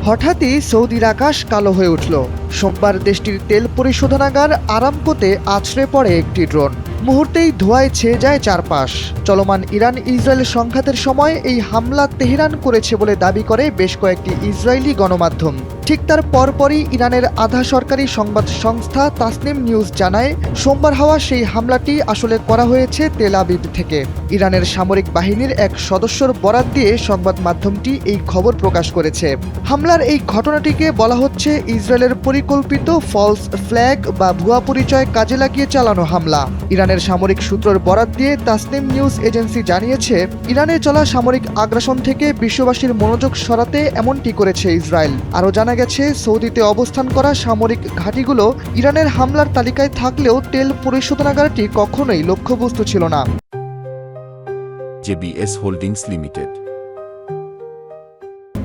হঠাৎই সৌদির আকাশ কালো হয়ে উঠল। সোমবার দেশটির তেল পরিশোধনাগার আরামকোতে আছড়ে পড়ে একটি ড্রোন। মুহূর্তেই ধোঁয়ায় ছেয়ে যায় চারপাশ। চলমান ইরান ইসরায়েল সংঘাতের সময় এই হামলা তেহরান করেছে বলে দাবি করে বেশ কয়েকটি ইসরায়েলি গণমাধ্যম। ঠিক তার পরপরই ইরানের আধা সরকারি সংবাদ সংস্থা তাসনিম নিউজ জানায়, সোমবার হওয়া সেই হামলাটি আসলে করা হয়েছে তেল আবিব থেকে। ইরানের সামরিক বাহিনীর এক সদস্যর বরাত দিয়ে সংবাদ মাধ্যমটি এই খবর প্রকাশ করেছে। হামলার এই ঘটনাটিকে বলা হচ্ছে ইসরায়েলের পরিকল্পিত ফলস ফ্ল্যাগ বা ভুয়া পরিচয় কাজে লাগিয়ে চালানো হামলা। ইরানের সামরিক সূত্রের বরাত দিয়ে তাসনিম নিউজ এজেন্সি জানিয়েছে, ইরানে চলা সামরিক আগ্রাসন থেকে বিশ্ববাসীর মনোযোগ সরাতে এমনটি করেছে ইসরায়েল। আরও জানা গেছে, সৌদিতে অবস্থান করা সামরিক ঘাঁটিগুলো ইরানের হামলার তালিকায় থাকলেও তেল পরিশোধনাগারটি কখনোই লক্ষ্যবস্তু ছিল না। JBS holdings limited.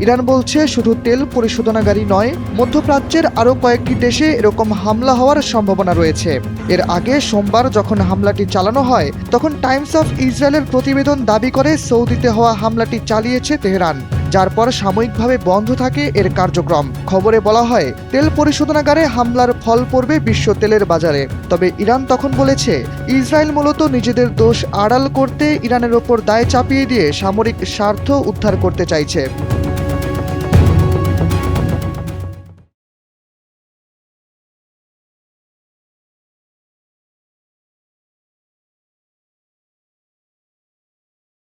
ইরান বলছে, শুধু তেল পরিশোধনাগারই নয়, মধ্যপ্রাচ্যের আরও কয়েকটি দেশে এরকম হামলা হওয়ার সম্ভাবনা রয়েছে। এর আগে সোমবার যখন হামলাটি চালানো হয়, তখন টাইমস অফ ইসরায়েলের প্রতিবেদন দাবি করে সৌদিতে হওয়া হামলাটি চালিয়েছে তেহরান, যার পর সাময়িকভাবে বন্ধ থাকে এর কার্যক্রম। খবরে বলা হয়, তেল পরিশোধনাগারে হামলার ফল পড়বে বিশ্ব তেলের বাজারে। তবে ইরান তখন বলেছে, ইসরায়েল মূলত নিজেদের দোষ আড়াল করতে ইরানের ওপর দায় চাপিয়ে দিয়ে সামরিক স্বার্থ উদ্ধার করতে চাইছে।